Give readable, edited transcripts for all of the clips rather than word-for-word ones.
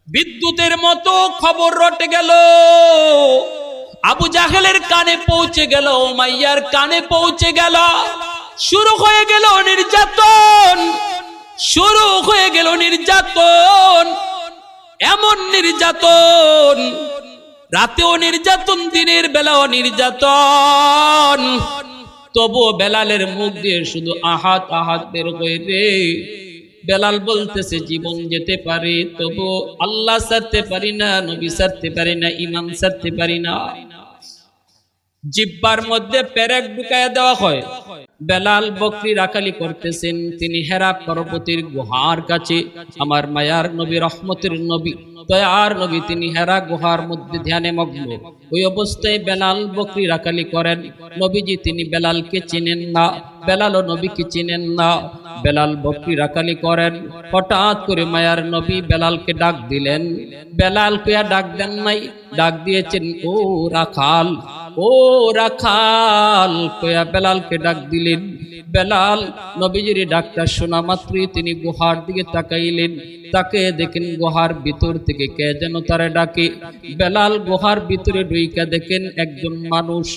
বিদ্যুতের মতো খবর রটে গেল, আবু জাহেলের কানে পৌঁছে গেল, উমাইয়ার কানে পৌঁছে গেল। শুরু হয়ে গেল নির্যাতন, শুরু হয়ে গেল নির্যাতন, এমন নির্যাতন, রাতেও নির্যাতন, দিনের বেলাও নির্যাতন। তবুও বেলালের মুখ দিয়ে শুধু আহাত আহাত বের হয়ে রে। বেলাল বলতেছে জীবন যেতে পারে, তবু আল্লাহ ছাড়তে পারি না, নবী ছাড়তে পারি না, ইমাম ছাড়তে পারি না। জিব্বার মধ্যে পেরেক ঢুকায় দেওয়া হয়। বেলাল বকরি রাখালি করতেছেন, তিনি হেরা পর্বতের গুহার কাছে। আমার মায়ার নবী, রহমতের নবী, দয়ার নবী, তিনি হেরা গুহার মধ্যে ধ্যানে মগ্ন। ওই অবস্থায় বেলাল বকরি রাখালি করেন। নবীজি তিনি বেলালকে চিনেন না, বেলাল ও নবীকে চিনেন না। বেলাল বকরি রাখালি করেন, হঠাৎ করে মায়ার নবী বেলালকে ডাক দিলেন। বেলাল কে ডাক দেন নাই, ডাক দিয়েছেন ও রাখাল, ও রাখাল কয়া বেলালকে ডাক দিলেন। বেলাল নবীজির ডাকটা শোনা মাত্রই তিনি গুহার দিকে তাকাইলেন। তাকে দেখেন গুহার ভিতর থেকে কে যেন তারে ডাকে। বেলাল গুহার ভিতরে ঢুইকা দেখেন একজন মানুষ।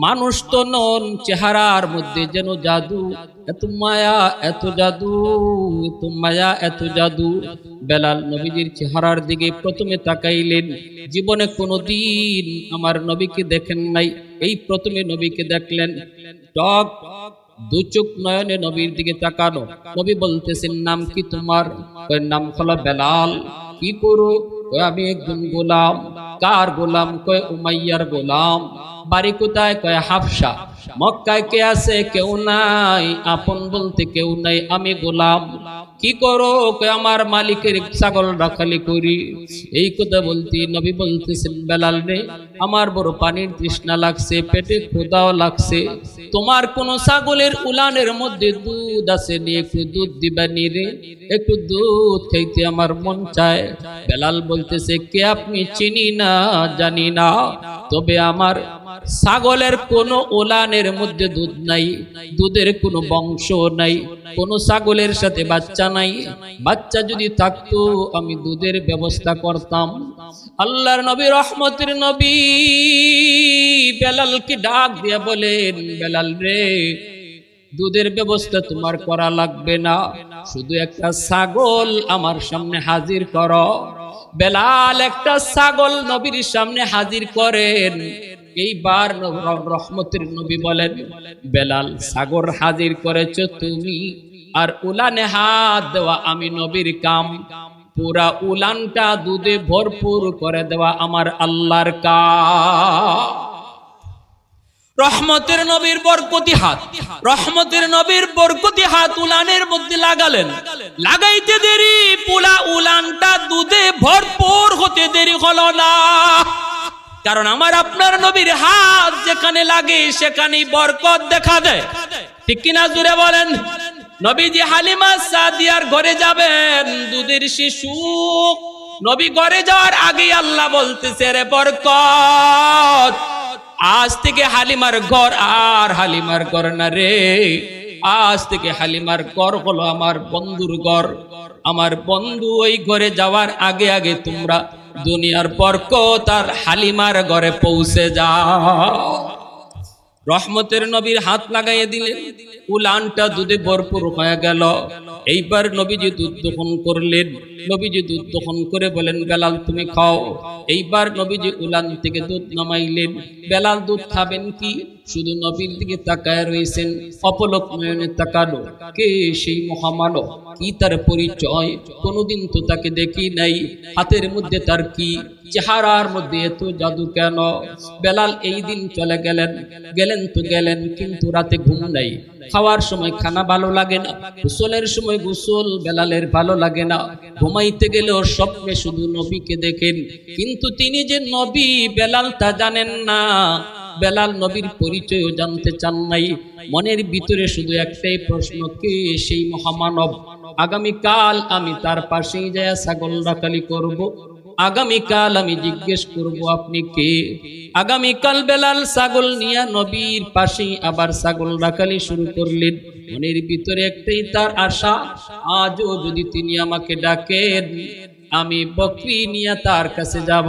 মানুষ তো নন, চেহারার মধ্যে যেন জাদু, এত মায়া এত জাদু, এত মায়া এত জাদু। বেলাল নবীজির চেহারার দিকে প্রথমে তাকাইলেন। জীবনে কোনোদিন আমার নবীকে দেখেন নাই, এই প্রথমে নবীকে দেখলেন। টক দু চোখ নয়নে নবীর দিকে তাকানো। নবী বলতেছেন নাম কি তোমার? নাম হলো বেলাল। কি করো? আমি একজন গোলাম। কার গোলাম? কয় উমাইয়ার গোলাম। বাড়ি কোথায়? কয় হাফসা। মক্কায় কে আছে? কেউ নাই, আপন বলতে কেউ নাই, আমি গোলাম। কি করো? কয় আমার মালিকের ছাগল রাখালি করি। এই কথা বলতে নবী বলতেছেন বেলাল রে, আমার বড় পানির তৃষ্ণা লাগছে, পেটে ক্ষুধাও লাগছে, তোমার কোন ছাগলের উলানের মধ্যে দুধ আছে নি? একটু দুধ দিবানি রে, একটু দুধ খাইতে আমার মন চায়। বেলাল বলতেছে কে আপনি? চিনি না, জানি না, তবে আমার ছাগলের কোন উলানের মধ্যে দুধ নাই, দুধের কোনো বংশ নাই, কোন ছাগলের সাথে বাচ্চা নাই। বাচ্চা যদি থাকতো আমি দুধের ব্যবস্থা করতাম। আল্লাহর নবী, রহমতের নবী বেলালকে ডাক দিয়ে বলেন বেলাল রে, দুধের ব্যবস্থা তোমার করা লাগবে না, শুধু একটা ছাগল আমার সামনে হাজির করো। বেলাল একটা ছাগল নবীর সামনে হাজির করেন। এইবার রহমতের নবী বলেন বেলাল, ছাগল হাজির করেছো তুমি, আর উলানে হাত দেওয়া আমি নবীর কাম। পুরা উলানটা দুধে ভরপুর করে দেওয়া আমার আল্লাহর কাম। রহমতের নবীর বরকতি হাত, রহমতের নবীর বরকতি হাত উলানের মধ্যে লাগালেন। লাগাইতে দেরি, পুরা উলানটা দুধে ভরপুর হতে দেরি হলো না। কারণ আমার আপনার নবীর হাত যেখানে লাগে সেখানেই বরকত দেখা দেয়, ঠিক কিনা জুড়ে বলেন? নবীজি হালিমা সাদিয়ার ঘরে যাবেন, দুধের শিশু। নবী ঘরে যাওয়ার আগে আল্লাহ বলতেছে রে বরকত, আজ থেকে হালিমার ঘর আর হালিমার ঘর না রে, আজ থেকে হালিমার ঘর হলো আমার বন্ধুর ঘর। আমার বন্ধু ওই ঘরে যাওয়ার আগে আগে তোমরা দুনিয়ার বরকত আর হালিমার ঘরে পৌঁছে যাও। রহমতের নবীর হাত লাগাইয়ে দিলেন, উলানটা দুধে ভরপুর হয়ে গেল। এইবার নবীজি দুধ দহন করলেন। নবীজি দুধ দহন করে বলেন বেলাল তুমি খাও। এইবার নবীজি উলান থেকে দুধ নামাইলেন। বেলাল দুধ খাবেন কি? শুধু নবীর দিকে তাকায় রয়েছেন, অপলক নয়নে তাকানো। কে সেই মহামানব? কি তার পরিচয়? কোনোদিন তো তাকে দেখি নাই। হাতের মধ্যে তার কি? চেহারার মধ্যে এত জাদু কেন? বেলাল এই দিন চলে গেলেন। গেলেন তো গেলেন, কিন্তু রাতে ঘুম নাই। খাওয়ার সময় খানা ভালো লাগে না, গোসলের সময় গোসল বেলালের ভালো লাগে না। ঘুমাইতে গেলেও স্বপ্নে শুধু নবীকে দেখেন, কিন্তু তিনি যে নবী বেলাল তা জানেন না। বেলাল নবীর পরিচয়ও জানতে চান নাই। মনের ভিতরে শুধু একটাই প্রশ্ন, কে সেই মহামানব? আগামীকাল আমি তার পাশেই যায় ছাগল রাখালি করব। আগামীকাল আমি জিজ্ঞেস করব আপনি কে। আগামীকাল বেলাল ছাগল নিয়ে নবীর পাশেই আবার ছাগল রাখালি শুরু করলেন। মনের ভিতরে একটাই তার আশা, আজও যদি তিনি আমাকে ডাকেন আমি বকরি নিয়ে তার কাছে যাব।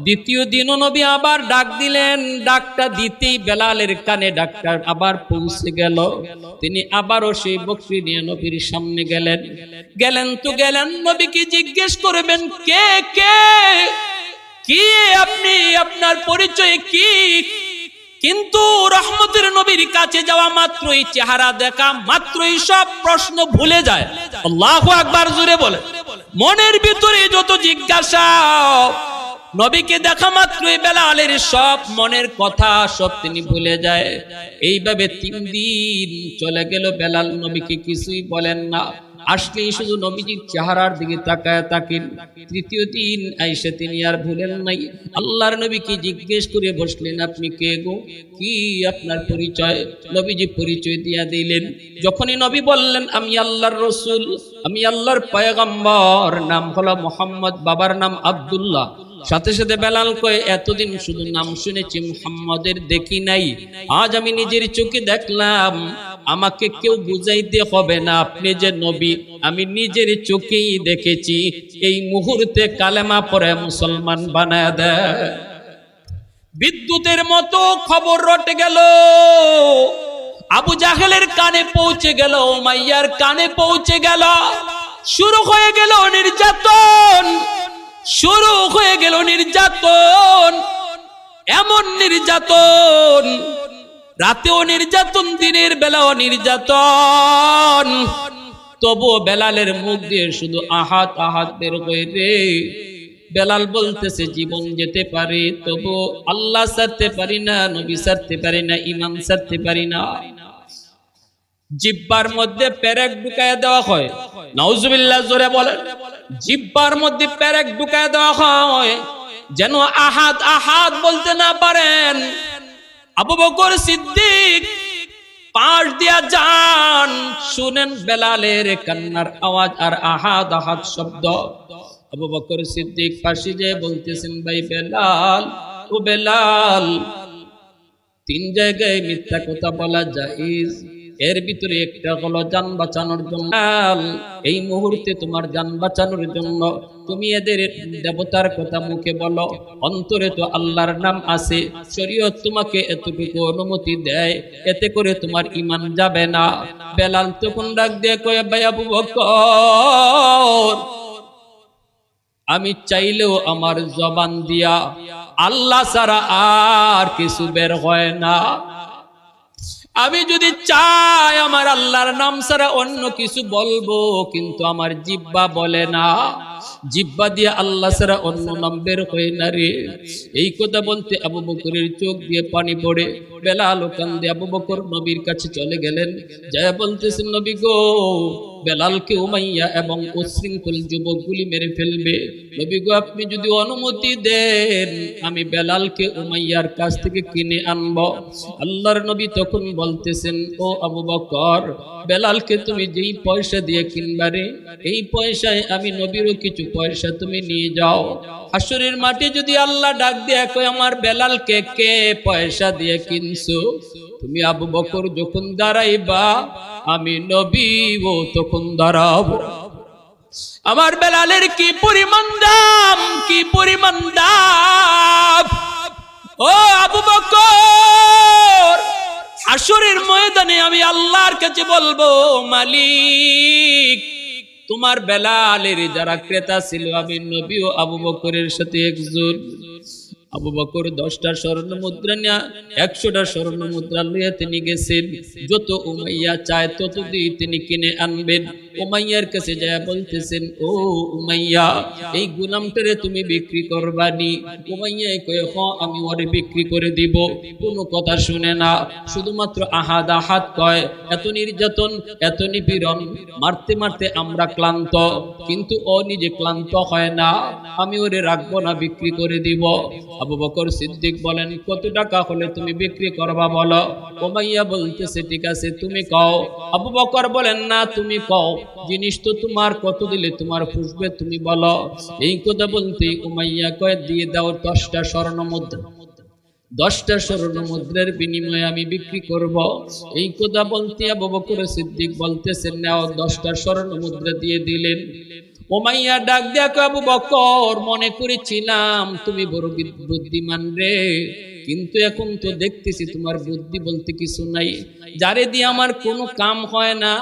দ্বিতীয় দিনও নবী আবার ডাক দিলেন, ডাকটা দিতেই বেলালের কানে ডাকটা আবার পৌঁছে গেল। তিনি আবারও সেই বকরি নিয়ে নবীর সামনে গেলেন। গেলেন নবীকে জিজ্ঞেস করবেন, কে কে, কি আপনি, আপনার পরিচয় কি? কিন্তু রহমতের নবীর কাছে যাওয়া মাত্রই, চেহারা দেখা মাত্রই সব প্রশ্ন ভুলে যায়। আল্লাহু আকবার জোরে বলে। মনের ভিতরে যত জিজ্ঞাসা, নবীকে দেখা মাত্রই বেলালের সব মনের কথা সব তিনি ভুলে যায়। এইভাবে 3 দিন চলে গেল, বেলাল নবীকে কিছুই বলেন না। আসলেই শুধু নবীজির চেহারার দিকে তাকায় থাকেন। তৃতীয় দিন আইসা তিনি আর ভুলেন নাই। আল্লাহর নবীকে জিজ্ঞেস করে বসলেন, আপনি কে গো, কি আপনার পরিচয়? নবীজি পরিচয় দিয়া দিলেন। যখনই নবী বললেন, আমি আল্লাহর রসুল, আমি আল্লাহর পয়গম্বর, নাম হলো মুহাম্মদ, বাবার নাম আব্দুল্লাহ। সাথে সাথে বেলাল কয়, এতদিন শুধু নাম শুনেছি, মুহাম্মদের দেখি নাই, আজ আমি নিজের চোখে দেখলাম। আমাকে কেউ বুঝাইতে হবে না আপনি যে নবী, আমি নিজের চোখেই দেখেছি। এই মুহূর্তে কালেমা পড়ে মুসলমান বানায় দেয়। বিদ্যুতের মতো খবর রটে গেল, আবু জাহেলের কানে পৌঁছে গেল, উমাইয়ার কানে পৌঁছে গেল। শুরু হয়ে গেল নির্যাতন, শুরু হয়ে গেল নির্যাতন, এমন নির্যাতন, রাতেও নির্যাতন, দিনের বেলাও নির্যাতন। তবু বেলালের মুখ দিয়ে শুধু আহাত আহাত বের হয়ে রে। বেলাল বলতেছে, জীবন যেতে পারে, তবু আল্লাহ ছাড়তে পারি না, নবী ছাড়তে পারি না, ইমাম ছাড়তে পারি না। জিব্বার মধ্যে পেরেক ঢুকায় দেওয়া হয়, নাউজুবিল্লাহ জোরে বলেন। জিব্বার মধ্যে পেরেক ঢুকায় দেওয়া হয় যেন আহাদ আহাদ বলতে না পারেন। আবু বকর সিদ্দিক পাশ দিয়া যান, শুনেন বেলালের কান্নার আওয়াজ আর আহাদ আহাদ শব্দ। আবু বকর সিদ্দিক পাশে যেয়ে বলতেছেন, ভাই বেলাল, ও বেলাল, 3 জায়গায় মিথ্যা কথা বলা জায়েজ, এর ভিতরে একটা হলো জান বাঁচানোর জন্য। এই মুহূর্তে তোমার জান বাঁচানোর জন্য তুমি এদের দেবতার কথা মুখে বলো, অন্তরে তো আল্লাহর নাম আছে, শরীয়ত তোমাকে এতটুকু অনুমতি দেয়, এতে করে তোমার ঈমান যাবে না। বেলাল তখন ডাক দিয়ে কয়, ভাই আবু বকর, আমি চাইলেও আমার জবান দিয়া আল্লাহ ছাড়া আর কিছু বের হয় না। আমি যদি চাই আমার আল্লাহর নাম ছাড়া অন্য কিছু বলবো, কিন্তু আমার জিহ্বা বলে না, জিহ্বা দিয়ে আল্লাহ ছাড়া অন্য নাম বের হয় না রে। এই কথা বলতে আবু বকরের চোখ দিয়ে পানি পড়ে। বেলাল কান্দে। আবু বকর নবীর কাছে চলে গেলেন, যায় বলতেছেন, নবী গো, বেলালকে উমাইয়া এবং উশৃঙ্খল যুবকগুলি মেরে ফেলবে। নবী গো, আপনি যদি অনুমতি দেন আমি বেলালকে উমাইয়ার কাছ থেকে কিনে আনবো। আল্লাহর নবী তখন বলতেছেন, ও আবু বকর, বেলালকে তুমি যেই পয়সা দিয়ে কিনবারে, এই পয়সায় আমি নবীরও কিছু পয়সা তুমি নিয়ে যাও। হাসরের মাঠে যদি আল্লাহ ডাক দিয়ে কয়, আমার বেলালকে কে পয়সা দিয়ে কিনছো, তুমি আবু বকর যখন দাঁড়াইবা, আমি নবীও তখন দাঁড়াবো। আমার বেলালের কি পরিমাণ দাম, কি পরিমাণ দাম! ও আবু বকর, হাসরের ময়দানে আমি আল্লাহর কাছে বলবো, মালিক, তোমার বেলালের যারা ক্রেতা ছিল, আমি নবী ও আবু বকরের সাথে একজন। আবু বকর 10টা স্বর্ণ মুদ্রা নিয়ে 100টা স্বর্ণ মুদ্রা লইয়া তিনি গেছেন। যত উমাইয়া চায় তত দিয়ে তিনি কিনে আনবেন। উমাইয়ার কাছে যায় বলতেছেন, ও উমাইয়া, এই গোলামটারে তুমি বিক্রি করবানি? উমাইয়া কয়, হ্যাঁ, আমি ওরে বিক্রি করে দিব। কোনো কথা শুনে না, শুধুমাত্র আহাদ আহাদ কয়। এত নির্যাতন, এত নিপীড়ন, মারতে মারতে আমরা ক্লান্ত, কিন্তু ও নিজে ক্লান্ত হয় না। আমি ওরে রাখবো না, বিক্রি করে দিব। আবু বকর সিদ্দিক বলেন, কত টাকা হলে তুমি বিক্রি করবা বলো? উমাইয়া বলতেছে, ঠিক আছে, তুমি কও। আবু বকর বলেন, না, তুমি কও, জিনিস তো তোমার, কত দিলে তোমার পুষবে তুমি বলো। এই কথা বলতে উমাইয়া কয়, দিয়ে দাও 10টা স্বর্ণ মুদ্রা। 10টা স্বর্ণ মুদ্রার বিনিময়ে আমি বিক্রি করব। এই কথা বলতে আবু বকর সিদ্দিক বলতেছেন, নাও 10টা স্বর্ণ মুদ্রা দিয়ে দিলেন। উমাইয়া ডাক দিয়া কয়, আবু বকর, মনে করেছিলাম তুমি বড় বুদ্ধিমান রে, কিন্তু এখন তো দেখতেছি তোমার বুদ্ধি বলতে কিছু নাই। যারে দিয়ে আমার কোনো কাম হয় না,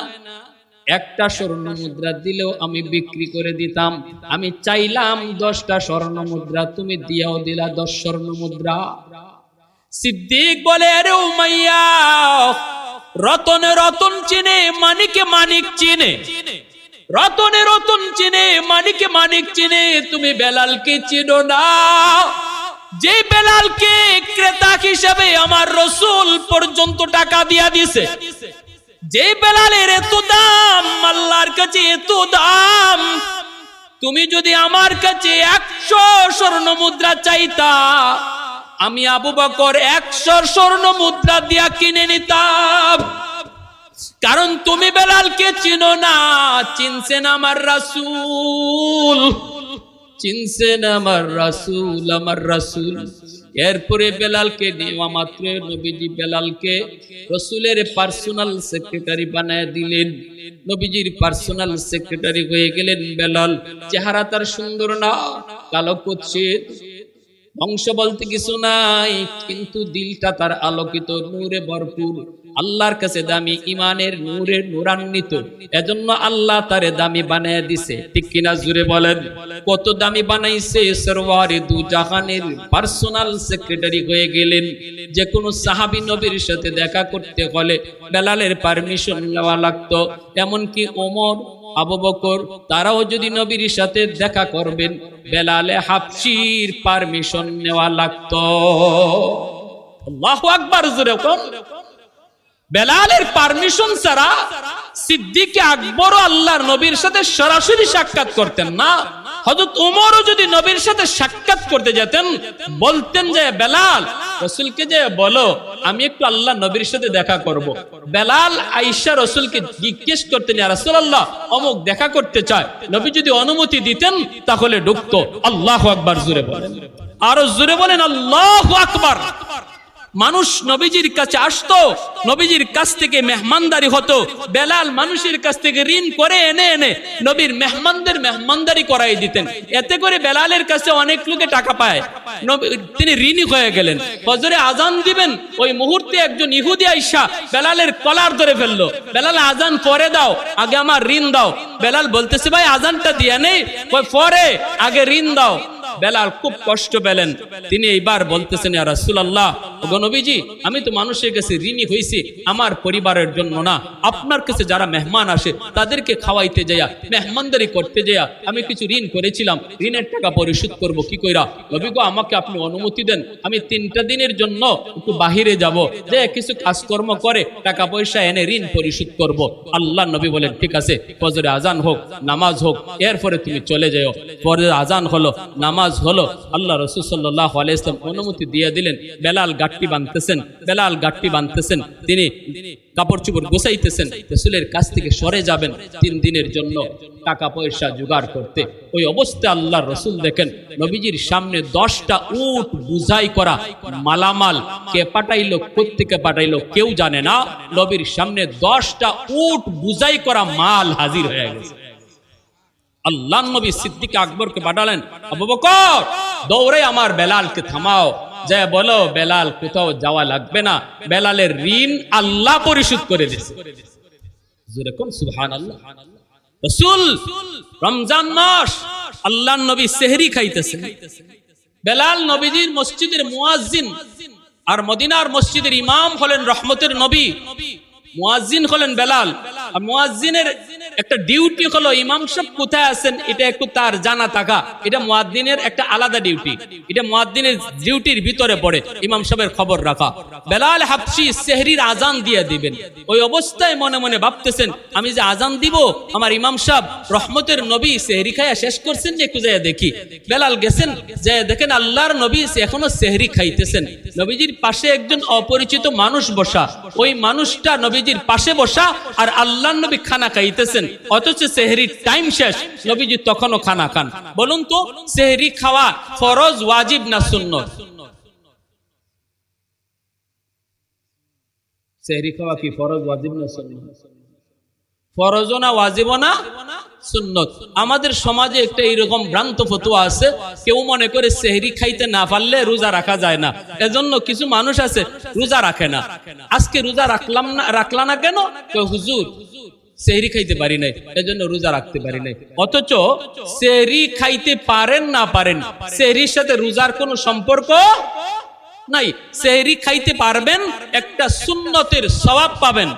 একটা স্বর্ণ মুদ্রা দিলেও আমি বিক্রি করে দিতাম। আমি চাইলাম 10টা স্বর্ণ মুদ্রা, তুমি দিয়াও দিলা 10 স্বর্ণ মুদ্রা। সিদ্দিক বলে, আরে উমাইয়া, রতনে রতন চিনে, মানিকে মানিক চিনে, রতনে রতন চিনে, মানিকে মানিক চিনে, তুমি বেলালকে চিনো না। যে বেলালকে ক্রেতা হিসেবে আমার রাসূল পর্যন্ত টাকা দিয়া দিছে, যে বেলালের এত দাম, আল্লাহর কাছে এত দাম, তুমি যদি আমার কাছে 100 স্বর্ণ মুদ্রা চাইতা, আমি আবু বকর 100 স্বর্ণ মুদ্রা দিয়া কিনে নিতাম। কারণ তুমি বেলালকে চিনো না, চিনছেন আমার রাসূল, চিনছেন আমার রাসূল, আমার রাসূল। এরপরে বেলালকে নেওয়া মাত্র নবীজি বেলালকে রাসূলের পার্সোনাল সেক্রেটারি বানায় দিলেন। নবীজির পার্সোনাল সেক্রেটারি হয়ে গেলেন বেলাল। চেহারা তার সুন্দর না, কালো কুৎসিত, বংশ বলতে কিছু নাই, কিন্তু দিলটা তার আলোকিত, নূরে ভরপুর, আল্লাহর কাছে দামি, ইমানের নূরে নূরান্বিত। এজন্য আল্লাহ তারে দামি বানায় দিছে, ঠিক কিনা জুড়ে বলেন। কত দামি বানাইছে, সরওয়ারে দু জাহানের পার্সোনাল সেক্রেটারি হয়ে গেলেন। যে কোনো সাহাবী নবীর সাথে দেখা করতে হলে বেলালের পারমিশন নেওয়া লাগতো। এমনকি ওমর, আবু বকর, তারাও যদি নবীর সাথে দেখা করবেন, বেলালে হাবশির পারমিশন নেওয়া লাগতো। আল্লাহু আকবার, জোরে কোন। বেলালের পারমিশন ছাড়া সিদ্দিক আকবর আল্লাহর নবীর সাথে সরাসরি সাক্ষাৎ করতেন না। হযরত ওমরও যদি নবীর সাথে সাক্ষাৎ করতে যেতেন, বলতেন যে বেলাল, রাসূলকে যে বলো আমি একটু আল্লাহ নবীর সাথে দেখা করব। বেলাল আয়েশা রাসূলকে জিজ্ঞেস করতেন, ইয়া রাসূলুল্লাহ, অমুক দেখা করতে চায়। নবী যদি অনুমতি দিতেন তাহলে ঢুকতো। আল্লাহু আকবার, জোরে বলেন, আরো জোরে বলেন আল্লাহু আকবার। মানুষ নবীজির কাছে আসতো, নবীজির কাছ থেকে মেহমানদারি হতো। বেলাল মানুষের কাছ থেকে ঋণ করে এনে এনে নবীর মেহমানদের মেহমানদারি করাই দিতেন। এতে করে বেলালের কাছে অনেক লোকে টাকা পায়, তিনি ঋণী হয়ে গেলেন। ফজরে আজান দিবেন, ওই মুহূর্তে একজন ইহুদি আইসা বেলালের কলার ধরে ফেললো। বেলাল, আজান পরে দাও, আগে আমার ঋণ দাও। বেলাল বলতেছে, ভাই আজানটা দিয়া নেই, পরে আগে ঋণ দাও। বেলাল খুব কষ্ট পেলেন। তিনি এইবার বলতেছেন, ইয়া রাসূলুল্লাহ, ওগো নবীজি, আমি তো মানুষের কাছে ঋণী হইছি আমার পরিবারের জন্য না, আপনার কাছে যারা মেহমান আসে তাদেরকে খাওয়াইতে যাইয়া, মেহমানদারি করতে যাইয়া আমি কিছু ঋণ করেছিলাম, ঋণের টাকা পরিশোধ করব কি কইরা। নবী গো, আমাকে আপনি অনুমতি দেন, আমি 3টা দিনের জন্য একটু বাহিরে যাব, যে কিছু কাজকর্ম করে টাকা পয়সা এনে ঋণ পরিশোধ করব। আল্লাহ নবী বলেন, ঠিক আছে, ফজরে আজান হোক, নামাজ হোক, এরপরে তুমি চলে যাও। ফজরে আজান হলো, নামাজ হলো, আল্লাহ রাসূল সাল্লাল্লাহু আলাইহি ওয়াসাল্লাম অনুমতি দিয়ে দিলেন। বেলাল গাট্টি বাঁধতেছেন, বেলাল গাট্টি বাঁধতেছেন, তিনি কাপড় চোপড় গোছাইতেছেন, রাসূলের কাছ থেকে সরে যাবেন 3 দিনের জন্য টাকা পয়সা জোগাড় করতে। ওই অবস্থায় আল্লাহর রাসূল দেখেন নবীজির সামনে 10টা উট বুঝাই করা মালামাল, কে পাঠাইলো, কোত্থেকে পাঠাইলো কেউ জানে না। নবীর সামনে 10টা উট বুঝাই করা মাল হাজির হয়ে গেছে। আল্লাহ নবী সিদ্দিক আকবরকে পাঠালেন, আবু বকর, দৌড়ে আমার বেলালকে থামাও, যে বলো বেলাল কোথাও যাওয়া লাগবে না, বেলালের ঋণ আল্লাহ পরিশোধ করে দিয়েছে। জোরে কোন সুবহানাল্লাহ। রাসূল রমজান মাস, আল্লাহ নবী সেহরি খাইতেছেন। বেলাল নবীজির মসজিদের মুয়াজ্জিন, আর মদিনার মসজিদের ইমাম হলেন রহমতের নবী, মুয়াজ্জিন হলেন বেলাল। আর মুয়াজ্জিনের একটা ডিউটি হলো ইমাম সাহেব কোথায় আছেন এটা একটু তার জানা থাকা। এটা মুয়াজ্জিনের একটা আলাদা ডিউটি, এটা মুয়াজ্জিনের ডিউটির ভিতরে পড়ে ইমাম সাহেবের খবর রাখা। বেলাল হাবশি সেহরির আজান দিয়ে দিবেন। ওই অবস্থায় মনে মনে ভাবতেছেন, আমি যে আজান দিব, আমার ইমাম সাহেব রহমতের নবী সেহরি খাইয়া শেষ করছেন, যে একটু যাইয়া দেখি। বেলাল গেছেন, যে দেখেন আল্লাহর নবী এখনো সেহরি খাইতেছেন। নবীজির পাশে একজন অপরিচিত মানুষ বসা, ওই মানুষটা নবীজির পাশে বসা, আর আল্লাহর নবী খানা খাইতেছেন, অথচ সেহরির টাইম শেষ, নবীজি তখনও খানা খান। বলুন তো, সেহরি খাওয়া ফরজ, ওয়াজিব না সুন্নত? সেহরি খাওয়া কি ফরজ, ওয়াজিব না সুন্নত? ফরজও না, ওয়াজিবও না, সুন্নত। আমাদের সমাজে একটা এরকম ভ্রান্ত ফতোয়া আছে, কেউ মনে করে সেহরি খাইতে না পারলে রোজা রাখা যায় না, এজন্য কিছু মানুষ আছে রোজা রাখে না। আজকে রোজা রাখলা না কেন? হুজুর সেহরি খাইতে পারি নাই, এজন্য রোজা রাখতে পারি নাই। অথচ সেহরি খাইতে পারেন না পারেন, সেহরির সাথে রোজার কোনো সম্পর্ক নাই। সেহরি খাইতে পারবেন, একটা সুন্নতের সওয়াব পাবেন।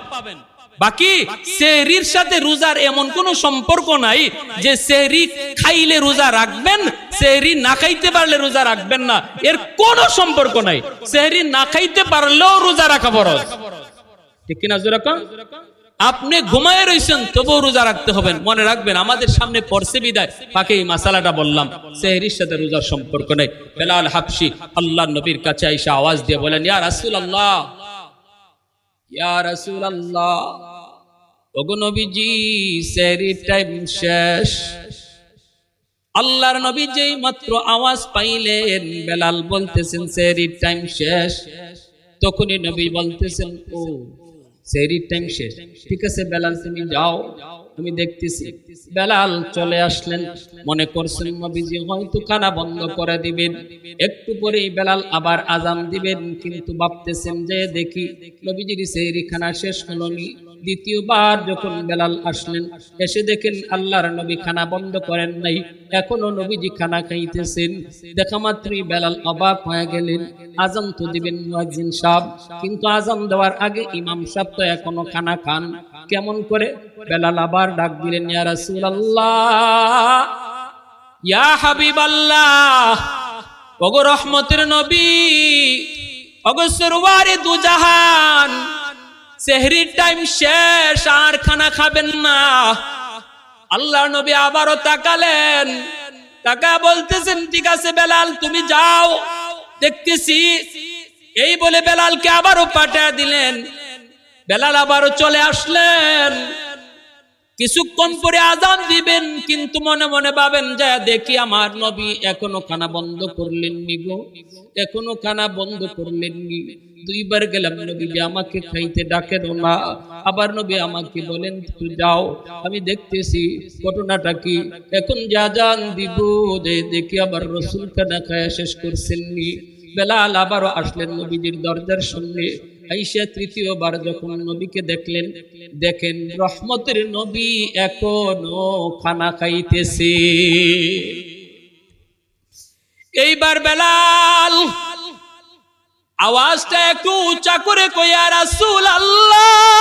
বাকি সেহরির সাথে রোজার এমন কোনো সম্পর্ক নাই যে সেহরি খাইলে রোজা রাখবেন, সেহরি না খাইতে পারলে রোজা রাখবেন না, এর কোনো সম্পর্ক নাই। সেহরি না খাইতে পারলেও রোজা রাখা ফরজ, ঠিক কিনা জোরে কোন? আপনি ঘুমায় রইছেন তবুও রোজা রাখতে হবেন। মনে রাখবেন, আমাদের সামনে পড়ছে বিদায় পাকে এই মাসালাটা বললাম, সেহরির সাথে রোজার সম্পর্ক নাই। বেলাল হাবশি আল্লাহর নবীর কাছে আইসা আওয়াজ দিয়ে বলেন, ইয়া রাসূলুল্লাহ, ইয়া রাসূলুল্লাহ, ওগো নবীজি সেহরির টাইম শেষ। আল্লাহর নবী যেই মাত্র আওয়াজ পাইলেন বেলাল বলতেছেন সেহরির টাইম শেষ, তখনই নবী বলতেছেন, ও সেহরির টাইম শেষ, ঠিক আছে বেলাল তুমি যাও, আমি দেখতেছি। বেলাল চলে আসলেন, মনে করছেন নবীজি হয়তো কানা বন্ধ করে দিবেন, একটু পরেই বেলাল আবার আজান দিবেন, কিন্তু ভাবতেছেন যে দেখি নবীজির সেহরি খানা শেষ হলোনি। দ্বিতীয়বার যখন বেলাল আসলেন, এসে দেখেন আল্লাহর নবী খানা বন্ধ করেন নাই, এখনো নবীজি খানা খাইতেছেন। দেখা মাত্রই বেলাল অবাক হয়ে গেলেন। আজান তো দিবেন মুয়াজ্জিন সাহেব, কিন্তু আজান দেওয়ার আগে ইমাম সাহেব তো এখনো খানা খান, কেমন করে? বেলাল আবার ডাক দিলেন, ইয়া রাসূলুল্লাহ, ইয়া হাবিবাল্লাহ, ওগো রহমতের নবী, ওগো সরওয়ারে দু জাহান, সেহরির টাইম শেষ, আর খানা খাবেন না। আল্লাহ নবী আবারও তাকালেন, তাকা বলতেছেন, ঠিক আছে বেলাল তুমি যাও, দেখতেছি। এই বলে বেলালকে আবারও পাঠিয়ে দিলেন। বেলাল আবারও চলে আসলেন, কিছুক্ষণ পরে আজান দিবেন, কিন্তু মনে মনে ভাবেন যে দেখি আমার নবী এখনো খানা বন্ধ করলেননি গো, এখনো খানা বন্ধ করলেননি। দুইবার গেলাম, নবী যে আমাকে খাইতে ডাকেন না। আবার নবী আমাকে বলেন তুই যাও, আমি দেখতেছি ঘটনাটা কি। এখন যে আজান দিব, যে দেখি আবার রাসূল খানা খায়া শেষ করছেননি। বেলাল আবারও আসলেন নবীজির দরজার সামনে। আইসা তৃতীয়বার যখন নবীকে দেখলেন, দেখেন রহমতের নবী এখনো খানা খাইতেছে। এইবার বেলাল আওয়াজটা একটু উঁচা করে কই, ইয়া রাসূলুল্লাহ,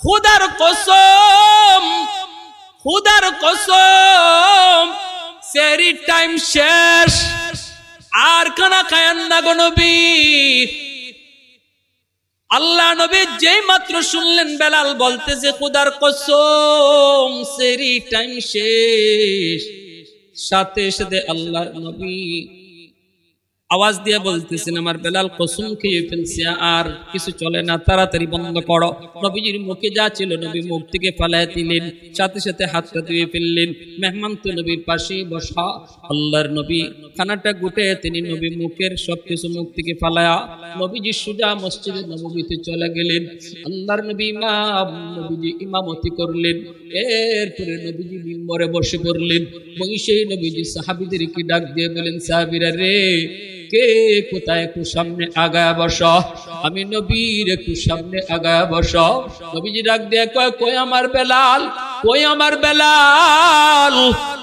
খুদার কসম, খুদার কসম, সেহরির টাইম শেষ, আর খানা খায়েন না গো নবী। আল্লাহ নবী যেই মাত্র শুনলেন বেলাল বলতেছে খুদার কসম সেহরি টাইম শেষ, সাথে সাথে আল্লাহ নবী আওয়াজ দিয়ে বলতেছেন, আমার বেলাল কসম খেয়ে ফেলছে, আর কিছু চলে না, তাড়াতাড়ি বন্ধ করো। নবীজির মুখে যা ছিল নবী মুখ থেকে ফালায় দিলেন, সাথে সাথে হাতটা ধুয়ে ফেললেন। মেহমান তো নবীর পাশে বসা। আল্লাহর নবী খানাটা গুটে তিনি নবী মুখের সবকিছু মুখ থেকে ফালায়া নবীজি সুজা মসজিদে নববীতে চলে গেলেন। আল্লাহর নবী নবীজি ইমামতি করলেন। এরপরে নবীজি মিম্বরে বসে পড়লেন। সেই নবীজি সাহাবীদেরকে ডাক দিয়ে বলেন, সাহাবীরা রে, কে কোথায় একটু সামনে আগায় বসো, আমি নবীর একটু সামনে আগায় বসো। নবীজি ডাক দিয়ে কয়, কই আমার বেলাল, কই আমার বেলাল।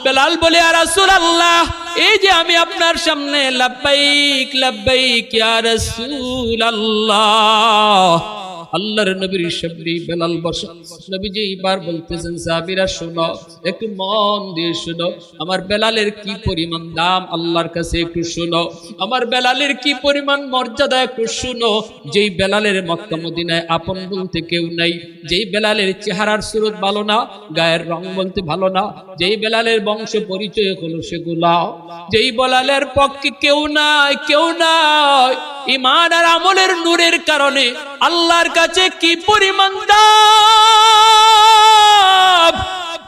বেলাল বলে, ইয়া রাসূলুল্লাহ, এই যে আমি আপনার সামনে, লাব্বাইক লাব্বাইক ইয়া রাসূলুল্লাহ। আল্লাহর নবীর সামনে বেলাল বসা। নবীজি এবার বলতেছেন, সাহাবীরা শোনো, একটু মন দিয়ে শোনো, আমার বেলালের কি পরিমাণ দাম আল্লাহর কাছে একটু শোনো, আমার বেলালের কি পরিমাণ মর্যাদা একটু শোনো। যেই বেলালের মক্কা মদিনায় আপন বলতে কেউ নাই, যেই বেলালের চেহারার সুরত ভালো না, গায়ের রং বলতে ভালো না, যেই বেলালের বংশ পরিচয় হলো সেগুলা, যেই বেলালের পক্ষে কেউ নাই, কেউ নাই, ঈমান আর আমলের নূরের কারণে আল্লাহর কাছে কি পরিমাণ দাম,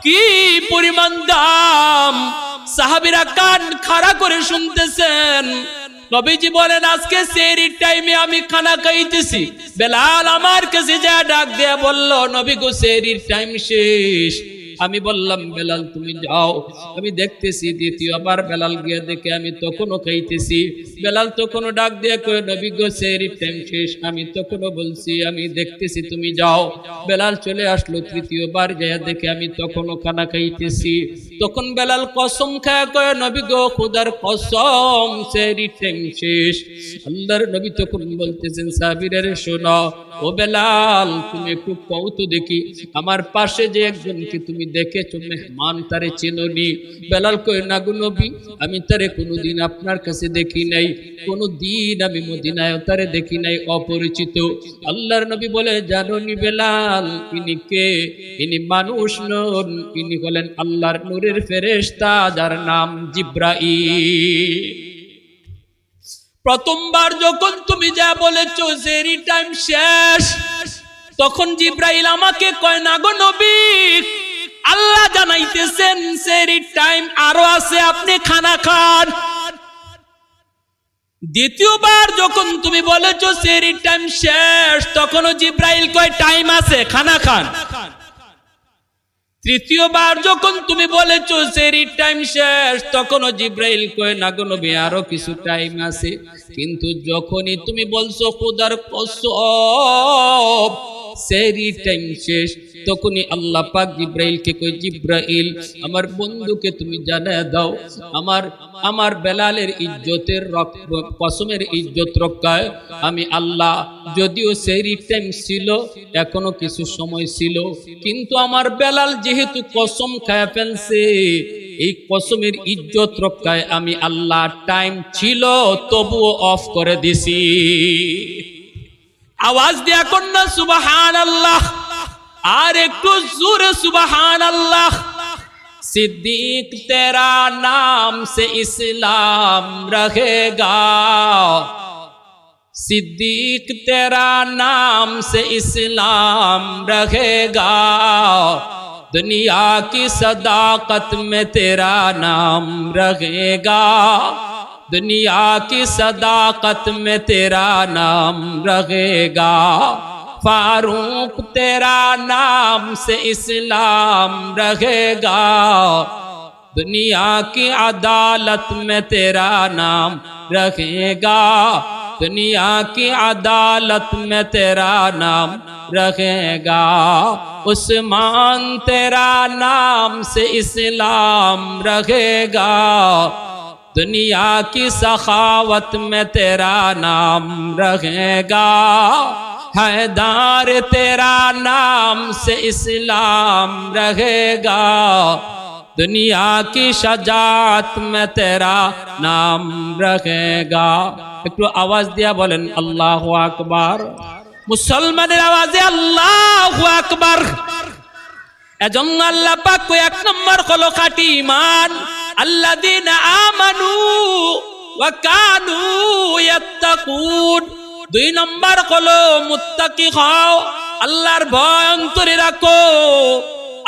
কি পরিমাণ দাম। সাহাবীরা কান খাড়া করে শুনতেছেন। নবীজি বলেন আজকে সেহরির টাইমে আমি খানা খাইতেছি, বেলাল আমার কাছে যা ডাক দেয়া বলল, নবী গো সেহরির টাইম শেষ। আমি বললাম বেলাল তুমি যাও, আমি দেখতেছি। দ্বিতীয়বার বেলাল গিয়ে দেখে আমি তখনও খাইতেছি। বেলাল তখনও ডাক দিয়ে কয় নবী গো সেহরির টাইম শেষ। আমি তখনও বলছি আমি দেখতেছি, তুমি যাও। বেলাল চলে আসলো, তৃতীয়বার গিয়ে দেখে আমি তখনও খানা খাইতেছি। তখন বেলাল কসম খায় কয় নবী গো খোদার কসম সেহরির টাইম শেষ। আল্লাহর নবী তখন বলতেছেন সাহাবীরা শোনো, ও বেলাল তুমি একটু কও তো দেখি, আমার পাশে যে একজনকে তুমি দেখেছো মেহমান, তারে চেনোনি? বেলাল কয় না গো নবী, আমি তারে কোনোদিন আপনার কাছে দেখি নাই, কোনোদিন আমি মদিনায় তারে দেখি নাই, অপরিচিত। আল্লাহর নবী বলে জানোনি বেলাল ইনি কে? ইনি মানুষ নন, ইনি হলেন আল্লাহর নূরের ফেরেশতা, যার নাম জিবরাইল। প্রথমবার যখন তুমি যা বলেছো সেহরি টাইম শেষ, তখন জিবরাইল আমাকে কয় না গো নবী, আল্লাহ জানাইতেছেন সেহরি টাইম আরো আছে, আপনি খানা খান। দ্বিতীয়বার যখন তুমি বলেছো সেহরি টাইম শেষ, তখনও জিবরাইল কয় টাইম আছে, খানা খান। তৃতীয়বার যখন তুমি বলেছো সেহরির টাইম শেষ, তখনও জিবরাইল কয় না গো নবী আরো কিছু টাইম আছে। কিন্তু যখনই তুমি বলছো খোদার কসম সেহরির টাইম শেষ, তখনই আল্লাহ পাক জিবরাইলকে কয় জিবরাইল আমার বন্ধুকে তুমি জানায় দাও, আমার বেলালের ইজ্জতের কসমের ইজ্জত রক্ষায় আমি আল্লাহ, যদিও সেহরির টাইম ছিল, এখনো কিছু সময় ছিল, কিন্তু আমার বেলাল যেহেতু কসম খায় ফেলছে, এই কসমের ইজ্জত রক্ষায় আমি আল্লাহ টাইম ছিল তবুও অফ করে দিছি। আওয়াজ দিয়া কন্যা সুবহানাল্লাহ, আর একটু জোরে সুবহানাল্লাহ। सिद्दीक तेरा नाम से इस्लाम रहेगा, सिद्दीक तेरा नाम से इस्लाम रहेगा, दुनिया की सदाकत में तेरा नाम रहेगा, दुनिया की सदाकत में तेरा नाम रहेगा, फारूक तेरा नाम से इस्लाम रहेगा, दुनिया की अदालत में तेरा नाम रहेगा, दुनिया की अदालत में तेरा नाम रहेगा, उस्मान तेरा नाम से इस्लाम रहेगा, दुनिया की सखावत में तेरा नाम रहेगा, हैदार तेरा नाम से इस्लाम रहेगा, दुनिया की शजात में तेरा नाम रहेगा। একটু আওয়াজ দিয়া বলেন আল্লাহু আকবার। মুসলমানের আওয়াজে আল্লাহু আকবার। এজন্য আল্লাহ পাক এক নম্বর হলো খাঁটি ঈমান, আল্লাযীনা আমানু ওয়া কানু ইয়াত্তাকুন। দুই নম্বর হলো মুত্তাকি হও, আল্লাহর ভয় অন্তরে রাখো,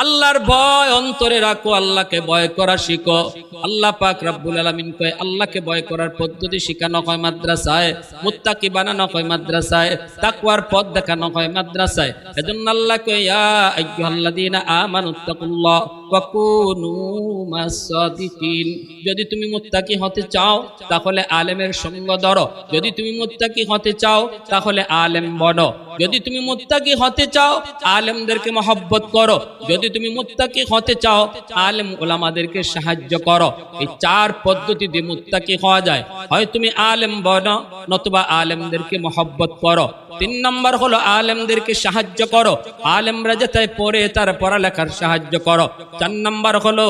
আল্লাহর ভয় অন্তরে রাখো, আল্লাহকে ভয় করা শিখো। আল্লাহ পাক রব্বুল আলামিন কয় আল্লাহকে ভয় করার পদ্ধতি শিখানো হয় মাদ্রাসায়, মুত্তাকি বানানো হয় মাদ্রাসায়, তাকওয়ার পথ দেখানো হয় মাদ্রাসায়। এজন্য আল্লাহ কয় ইয়া আইয়ুহাল্লাযীনা আমানুত্তাকুল্লাহ ওয়া কুনু মাস-সাদিকিন। যদি তুমি মুত্তাকি হতে চাও তাহলে আলেমের সঙ্গ ধরো, যদি তুমি মুত্তাকি হতে চাও তাহলে আলেম বনো, যদি তুমি মুত্তাকি হতে চাও আলেমদেরকে মহব্বত করো, যদি তুমি মুত্তাকি হতে চাও আলেম উলামাদেরকে সাহায্য করো। এই চার পদ্ধতি দিয়ে মুত্তাকি হওয়া যায়। হয় তুমি আলেম বনো, নতুবা আলেমদেরকে মহব্বত করো। তিন নম্বর হলো আলেমদেরকে সাহায্য করো, আলেমরা যাতে পড়ে তার পড়ালেখার সাহায্য করো। চার নম্বর হলো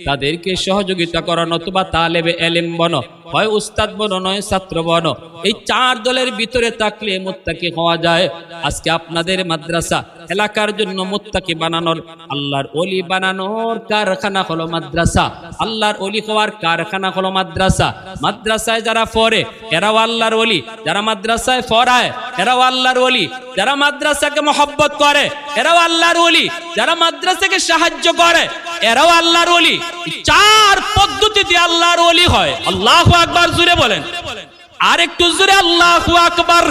তাদেরকে সহযোগিতা করো, নতুবা তালেবে ইলম বনো, হয় উস্তাদ বনো নয় ছাত্র বনো। এই চার দলের ভিতরে থাকলে মুত্তাকি হওয়া যায়। আজকে আপনাদের মাদ্রাসা এলাকার জন্য মুত্তাকি বানানোর, আল্লাহর ওলি বানানোর কারখানা হলো মাদ্রাসা। আল্লাহর ওলি হওয়ার কারখানা হলো মাদ্রাসা। মাদ্রাসায় যারা পড়ে এরাও আল্লাহর ওলি, যারা মাদ্রাসায় পড়ায় এরাও আল্লাহর ওলি, যারা মাদ্রাসাকে মহব্বত করে এরাও আল্লাহর ওলি, যারা মাদ্রাসাকে সাহায্য করে এরাও আল্লাহর ওলি। চার পদ্ধতি দিয়ে আল্লাহর ওলি হয়। আল্লাহু আকবার জোরে বলেন। আর একটু জোরে আল্লাহু আকবার।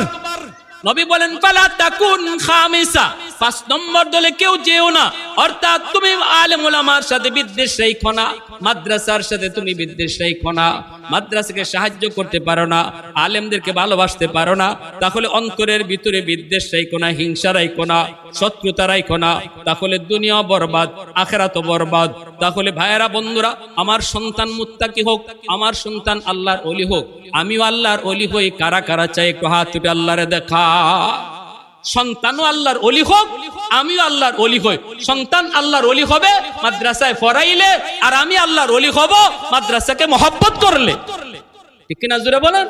নবী বলেন ফালা তাকুন খামিসা, 5 নম্বর দলে কেউ যেও না। অর্থাৎ তুমি আলেম ওলামার সাথে বিদ্বেষ রাখো না, মাদ্রাসার সাথে তুমি বিদ্বেষ রাখো না, মাদ্রাসাকে সাহায্য করতে পারো না, আলেমদেরকে ভালোবাসতে পারো না, তাহলে অন্তরের ভিতরে বিদ্বেষ রাখো না, হিংসা রাখো না, শত্রুতা রাখো না, তাহলে দুনিয়া বরবাদ, আখিরাতও বরবাদ। তাহলে ভাইয়েরা বন্ধুরা, আমার সন্তান মুত্তাকি হোক, আমার সন্তান আল্লাহর ওলি হোক, আমিও আল্লাহর ওলি হই। কারা কারা চাই একটু হাত তুলে আল্লাহরে দেখা। সন্তানও আল্লাহর ওলি হোক, আমিও আল্লাহর ওলি হই। সন্তান আল্লাহর ওলি হবে মাদ্রাসায় পড়াইলে, আর আমি আল্লাহর ওলি হব মাদ্রাসাকে মহব্বত করলে। ঠিক কিনা জোরে বলেন?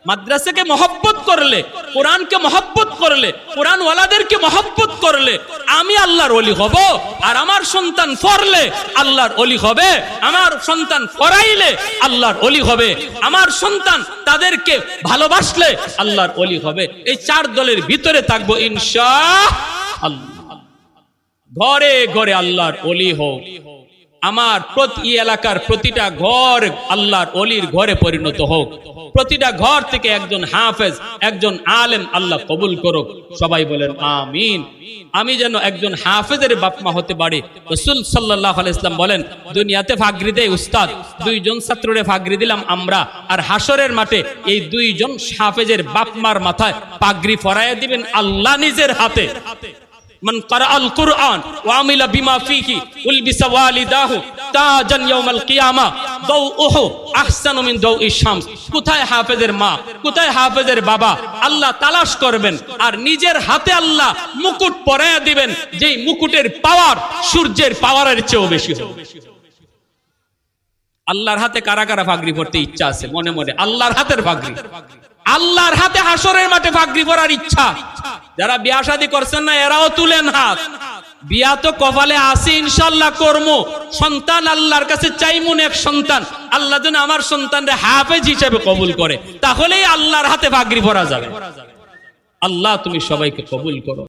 মাদ্রাসাকে মহব্বত করলে, কোরআনকে মহব্বত করলে, কোরআন ওয়ালাদেরকে মহব্বত করলে আমি আল্লাহর ওলি হব। আর আমার সন্তান পড়লে আল্লাহর ওলি হবে, আমার সন্তান পড়াইলে আল্লাহর ওলি হবে, আমার সন্তান তাদেরকে ভালোবাসলে আল্লাহর ওলি হবে। এই 4 দলের ভিতরে থাকবো ইনশাআল্লাহ। ঘরে ঘরে আল্লাহর ওলি হোক, আমার প্রতি এলাকার প্রতিটা ঘর আল্লাহর ওলির ঘরে পরিণত হোক, প্রতিটা ঘর থেকে একজন হাফেজ, একজন আলেম আল্লাহ কবুল করুক। সবাই বলেন আমিন। আমি যেন একজন হাফেজের বাপমা হতে পারি। রাসূল সাল্লাল্লাহু আলাইহি ওয়াসাল্লাম বলেন, দুনিয়াতে ফাগরি দেয় উস্তাদ, 2 জন ছাত্ররে ফাগরি দিলাম আমরা, আর হাসরের মাঠে এই 2 জন হাফেজের বাপমার মাথায় পাগড়ি পরাইয়া দিবেন আল্লাহ নিজের হাতে। মান ক্বারাআল কুরআন ওয়া আমিলা বিমা ফীহি উলবিসা ওয়ালিদাহু তাজান ইয়াউমাল কিয়ামা দাউহু আহসানু মিন দাউইশ শামস। কোথায় হাফেজের মা, কোথায় হাফেজের বাবা? আল্লাহ তালাশ করবেন, আর নিজের হাতে আল্লাহ মুকুট পরাইয়া দিবেন, যেই মুকুটের পাওয়ার সূর্যের পাওয়ারের চেয়েও বেশি হবে। আল্লাহর হাতে কারা কারা পাগড়ি পরতে ইচ্ছা আছে? মনে মনে আল্লাহর হাতের পাগড়ি, আল্লাহর হাতে হাসরের মাঠে পাগড়ি পরার ইচ্ছা। যারা বিয়া শাদী করছেন না, এরাও তুলেন হাত। বিয়া তো কপালে আছে, ইনশাআল্লাহ করব। সন্তান আল্লাহর কাছে চাইমুন এক সন্তান, আল্লাহ যেন আমার সন্তানরে হাফেজ হিসেবে কবুল করে, তাহলেই আল্লাহর হাতে পাগড়ি পরা যাবে। আল্লাহ তুমি সবাইকে কবুল করো।